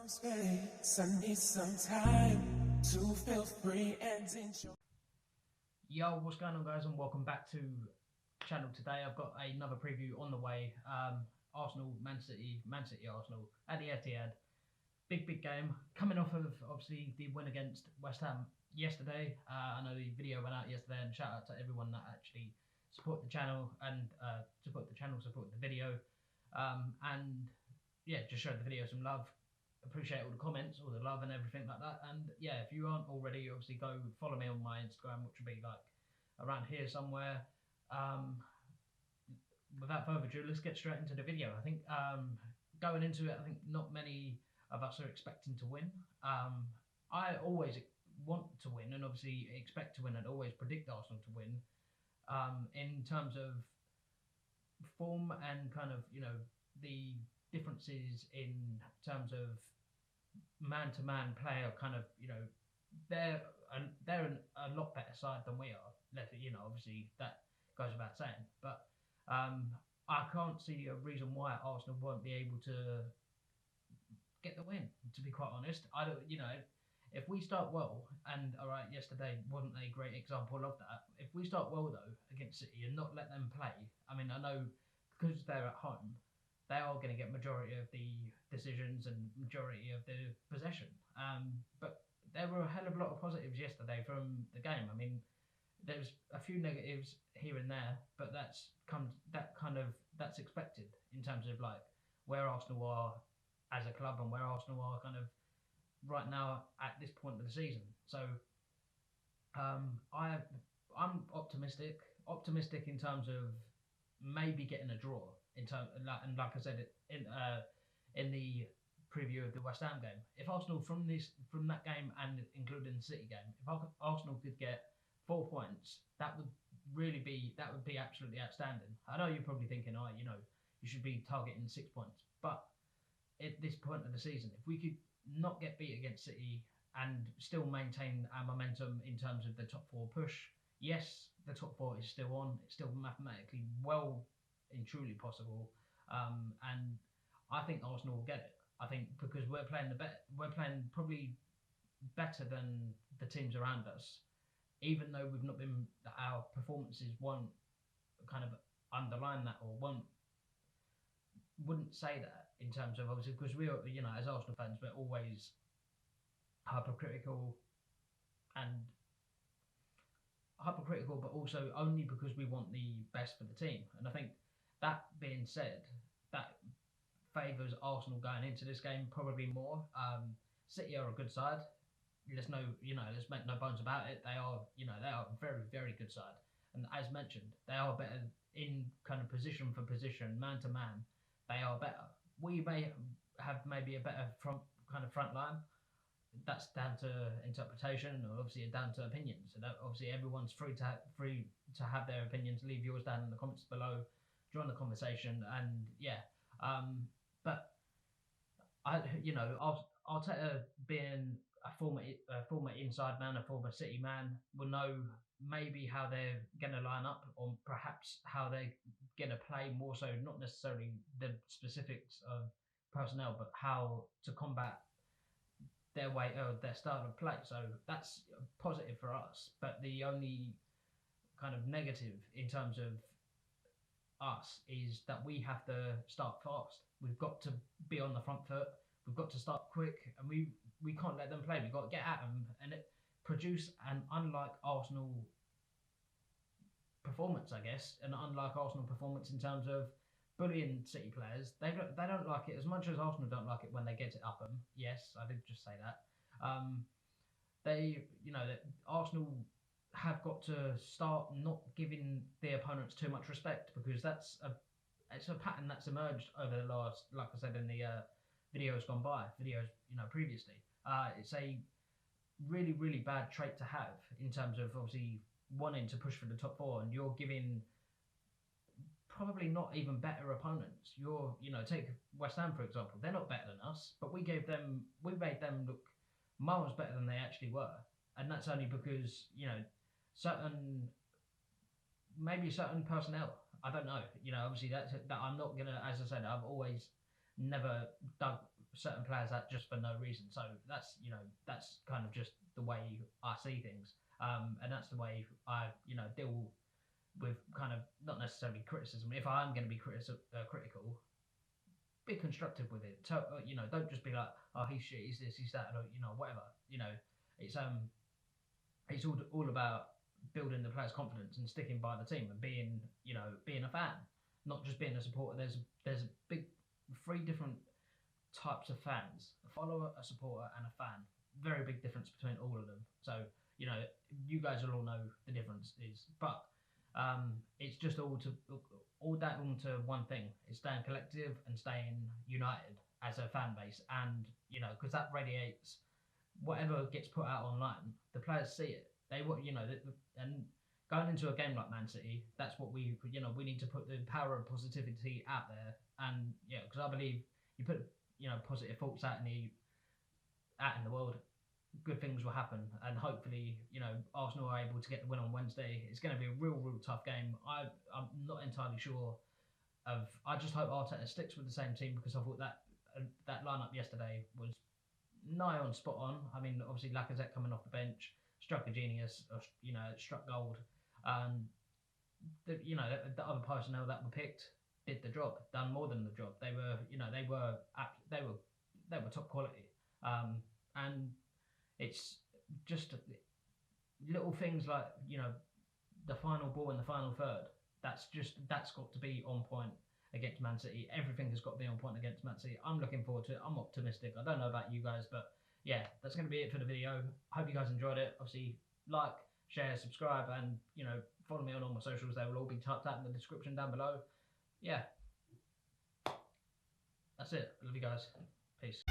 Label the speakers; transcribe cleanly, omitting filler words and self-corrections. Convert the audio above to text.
Speaker 1: space. I need some time to feel free and enjoy.
Speaker 2: Yo, what's going on, guys, and welcome back to channel. Today I've got another preview on the way. Arsenal, Man City, Arsenal at the Etihad. Big game, coming off of obviously the win against West Ham yesterday. I know the video went out yesterday, and shout out to everyone that actually support the channel and support the video, and yeah, just show the video some love. Appreciate all the comments, all the love and everything like that. And yeah, if you aren't already, obviously go follow me on my Instagram, which will be like around here somewhere. Without further ado, let's get straight into the video. I think going into it, I think not many of us are expecting to win. I always want to win and obviously expect to win and always predict Arsenal to win. In terms of form and kind of, you know, the differences in terms of man-to-man player, kind of, you know, they're a lot better side than we are. You know, obviously that goes without saying, but I can't see a reason why Arsenal won't be able to get the win. To be quite honest, I don't. You know, if we start well, and all right, yesterday wasn't a great example of that. If we start well though against City and not let them play, I mean, I know because they're at home, they are going to get majority of the decisions and majority of the possession. But there were a hell of a lot of positives yesterday from the game. I mean, there's a few negatives here and there, but that's expected in terms of like where Arsenal are as a club and where Arsenal are kind of right now at this point of the season. So I'm optimistic in terms of maybe getting a draw in terms, and like I said in the preview of the West Ham game, if Arsenal from that game and including the City game, if Arsenal could get 4 points, that would be absolutely outstanding. I know you're probably thinking, oh, you know, you should be targeting 6 points, but at this point of the season, if we could not get beat against City and still maintain our momentum in terms of the top four push, yes, the top four is still on. It's still mathematically well and truly possible, and I think Arsenal will get it. I think because we're playing probably better than the teams around us, even though we've not been, our performances won't kind of underline that or wouldn't say that in terms of, obviously, because we are, you know, as Arsenal fans, we're always hypercritical, but also only because we want the best for the team. And I think that being said, that favours Arsenal going into this game probably more. City are a good side. Let's make no bones about it. They are a very, very good side. And as mentioned, they are better in kind of position for position, man to man. They are better. We may have maybe a better front line. That's down to interpretation, or obviously down to opinions. So that obviously everyone's free to have their opinions. Leave yours down in the comments below. Join the conversation, and yeah. But Arteta, being a former inside man, a former City man, will know maybe how they're going to line up, or perhaps how they're going to play, more so not necessarily the specifics of personnel, but how to combat their way or their style of play. So that's positive for us. But the only kind of negative in terms of us is that we have to start fast. We've got to be on the front foot. We've got to start quick, and we can't let them play. We've got to get at them and produce an unlike Arsenal performance, I guess, an unlike Arsenal performance in terms of bullying City players. They don't like it as much as Arsenal don't like it when they get it up them. Yes, I did just say that. Arsenal have got to start not giving the opponents too much respect, because it's a pattern that's emerged over the last, like I said in the videos previously. It's a really, really bad trait to have in terms of obviously wanting to push for the top four, and you're giving probably not even better opponents. Take West Ham for example. They're not better than us, but we made them look miles better than they actually were, and that's only because certain personnel. I don't know. Obviously that I'm not gonna. As I said, I've always never dug certain players out just for no reason. So that's that's kind of just the way I see things, and that's the way I deal with kind of not necessarily criticism. If I am going to be critical, be constructive with it. So don't just be like, oh, he's shit, he's this, he's that, or whatever. It's it's all about building the players' confidence and sticking by the team and being a fan, not just being a supporter. There's a big three different types of fans: a follower, a supporter, and a fan. Very big difference between all of them. So you guys will all know the difference is, but it's just all down to one thing: it's staying collective and staying united as a fan base, and because that radiates whatever gets put out online. The players see it. They want and going into a game like Man City, that's what we need to put the power of positivity out there, and because I believe you put positive thoughts out in the world, good things will happen, and hopefully Arsenal are able to get the win on Wednesday. It's going to be a real tough game. I'm not entirely sure I just hope Arteta sticks with the same team, because I thought that lineup yesterday was nigh on spot on. I mean, obviously Lacazette coming off the bench struck a genius, struck gold. The other personnel that were picked did the job, done more than the job. They were top quality, and it's just little things like the final ball in the final third. That's got to be on point against Man City. Everything has got to be on point against Man City. I'm looking forward to it. I'm optimistic. I don't know about you guys, but yeah, that's going to be it for the video. Hope you guys enjoyed it. Obviously, like, share, subscribe, and follow me on all my socials. They will all be typed out in the description down below. Yeah, that's it. Love you guys. Peace.